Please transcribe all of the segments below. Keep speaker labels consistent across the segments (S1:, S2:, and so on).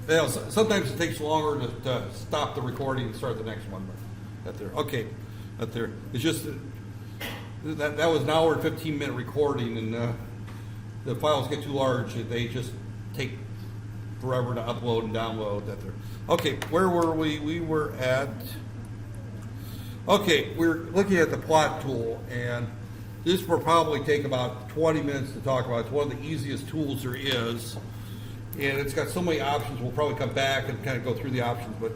S1: Sometimes it takes longer to stop the recording and start the next one. But there, okay, there. It's just that was an hour and 15-minute recording, and the files get too large. They just take forever to upload and download. That there. Okay, where were we? We were at. Okay, we're looking at the plot tool, and this will probably take about 20 minutes to talk about. It's one of the easiest tools there is, and it's got so many options. We'll probably come back and kind of go through the options, but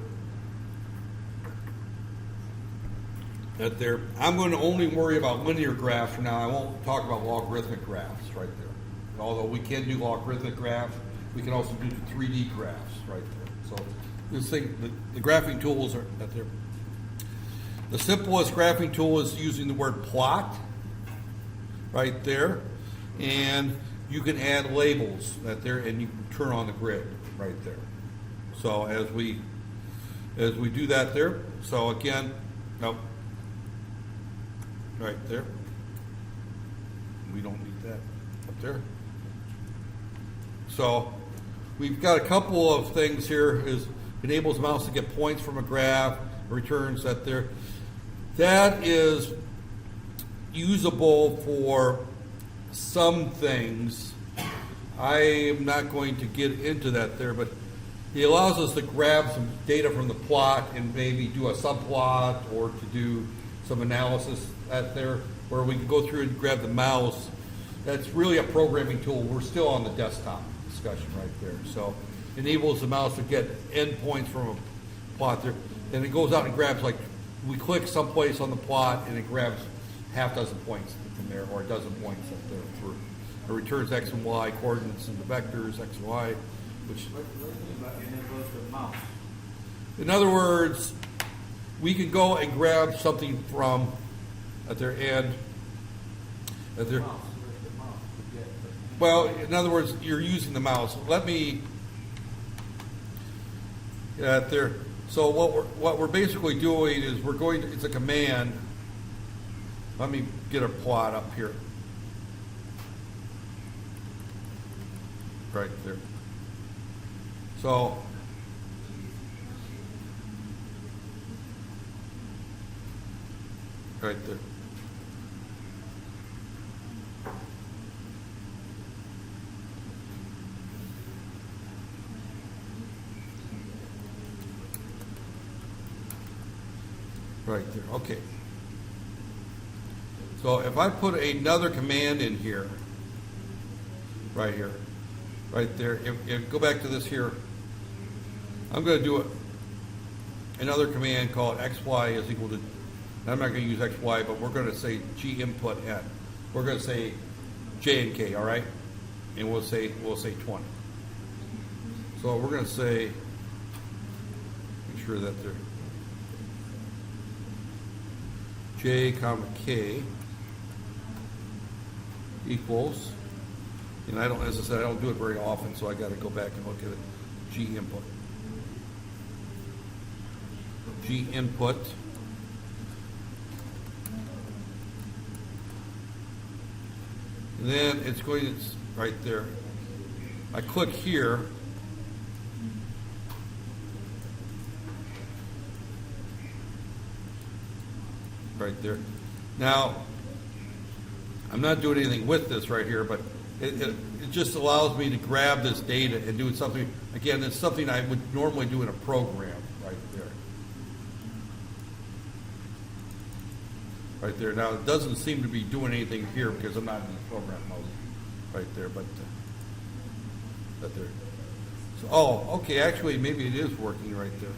S1: that there. I'm going to only worry about linear graphs for now. I won't talk about logarithmic graphs right there. Although we can do logarithmic graphs, we can also do 3D graphs right there. So this thing, the graphing tools are that there. The simplest graphing tool is using the word plot right there, and you can add labels that there, and you can turn on the grid right there. So as we do that there, so again, no, right there. We don't need that up there. So we've got a couple of things here. Is enables mouse to get points from a graph, returns that there. That is usable for some things. I am not going to get into that there, but it allows us to grab some data from the plot and maybe do a subplot or to do some analysis at there where we can go through and grab the mouse. That's really a programming tool. We're still on the desktop discussion right there. So it enables the mouse to get endpoints from a plot there. And it goes out and grabs, like, we click someplace on the plot and it grabs half dozen points from there, or a dozen points up there through. It returns X and Y coordinates and the vectors, X and Y, which. In other words, we can go and grab something from at their end, at their. Well, in other words, you're using the mouse. Let me. At there. So what we're basically doing is we're going to, it's a command. Let me get a plot up here. Right there. So right there. Right there, okay. So if I put another command in here, right there, if go back to this here, I'm going to do another command called xy is equal to, I'm not going to use xy, but we're going to say g input n. We're going to say j and k, all right? And we'll say 20. So we're going to say, make sure that they're j comma k equals, and I don't, as I said, I don't do it very often, so I got to go back and look at it. G input. G input. And then it's going to, right there. I click here. Right there. Now, I'm not doing anything with this right here, but it just allows me to grab this data and do something. Again, it's something I would normally do in a program right there. Right there. Now, it doesn't seem to be doing anything here because I'm not in the program mode right there, but right there. So, oh, okay, actually, maybe it is working right there.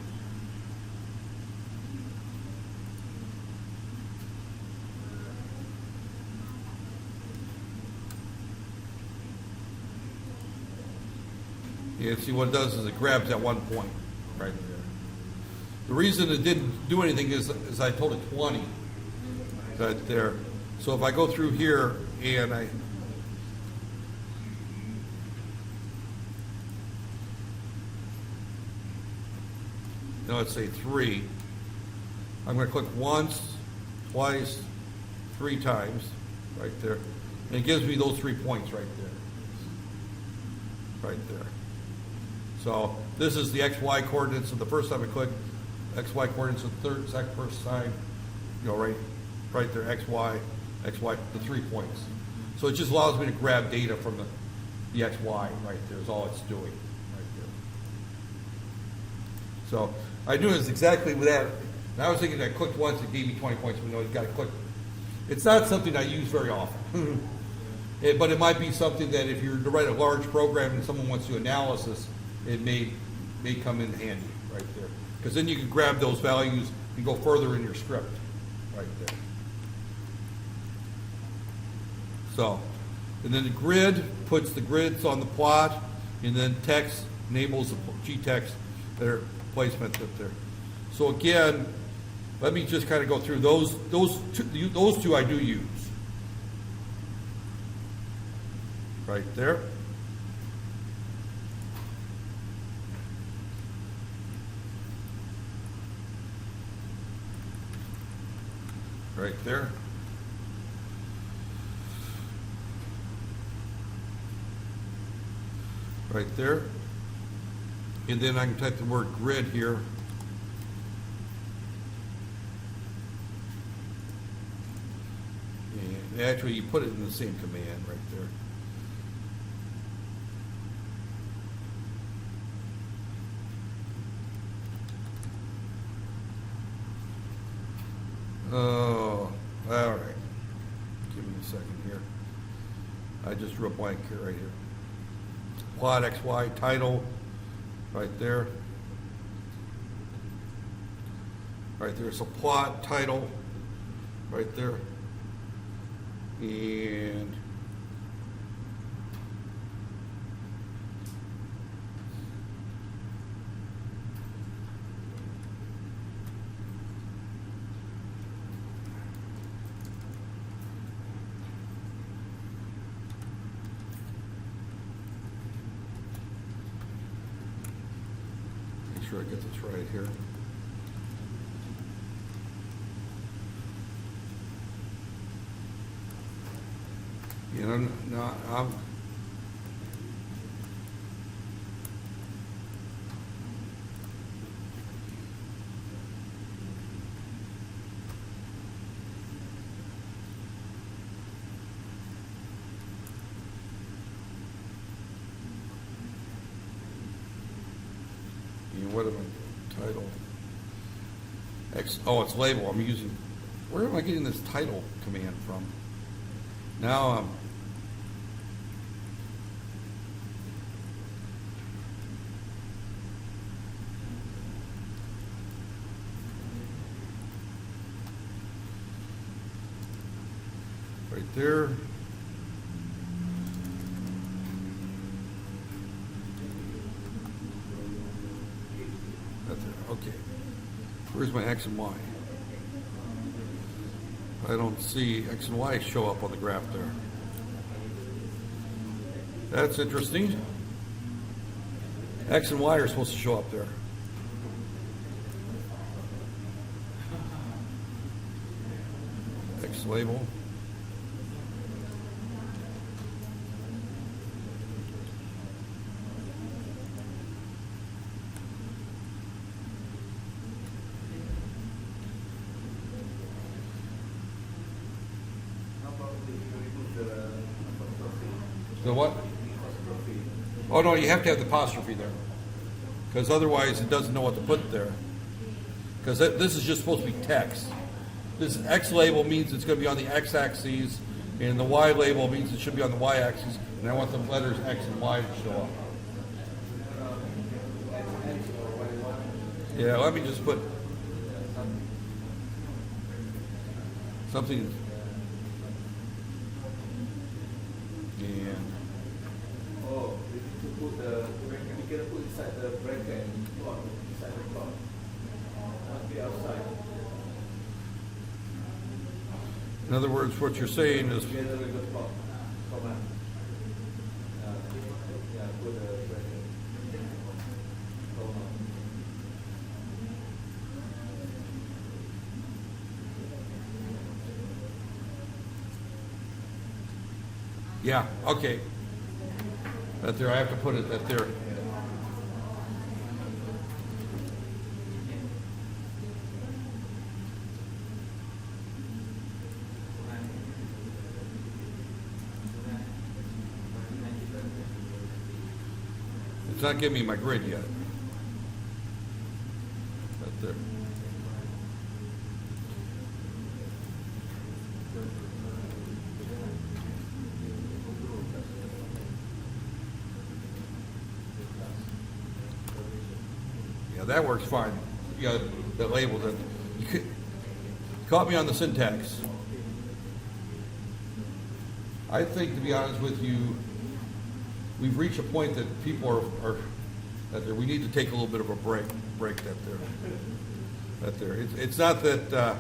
S1: Yeah, see what it does is it grabs at one point right there. The reason it didn't do anything is I told it 20 right there. So if I go through here and now let's say 3, I'm going to click once, twice, 3 times right there. And it gives me those 3 points right there. Right there. So this is the XY coordinates. So the first time I click XY coordinates, the first time, right there, XY, the 3 points. So it just allows me to grab data from the XY right there is all it's doing right there. So I knew it was exactly with that. And I was thinking I clicked once, it gave me 20 points. We know you've got to click. It's not something I use very often. But it might be something that if you're to write a large program and someone wants to do analysis, it may come in handy right there. Because then you can grab those values and go further in your script right there. So, and then the grid puts the grids on the plot, and then text enables the G-text their placement up there. So again, let me just kind of go through those two I do use. Right there. Right there. Right there. And then I can type the word grid here. And actually, you put it in the same command right there. Oh, all right. Give me a second here. I just drew a blank here, right here. Plot XY title, right there. Right there. So plot title, right there. And make sure I get this right here. You know, no, I'm what am I title? Oh, it's label. I'm using. Where am I getting this title command from? Now right there. Okay. Where's my X and Y? I don't see X and Y show up on the graph there. That's interesting. X and Y are supposed to show up there. X label. The what? Oh no, you have to have the apostrophe there, because otherwise it doesn't know what to put there. Because this is just supposed to be text. This X label means it's going to be on the X-axis, and the Y label means it should be on the Y-axis, and I want the letters X and Y to show up. Yeah, let me just put something.
S2: Inside the bracket, plot, inside the plot, not be outside.
S1: In other words, what you're saying is.
S2: Together with the plot, comma. Yeah, put the bracket, comma.
S1: Yeah, okay. That there, I have to put it that there. It's not giving me my grid yet. Right there. Yeah, that works fine. Yeah, that labels it. You caught me on the syntax. I think, to be honest with you, we've reached a point that people are that there. We need to take a little bit of a break. That there. It's not that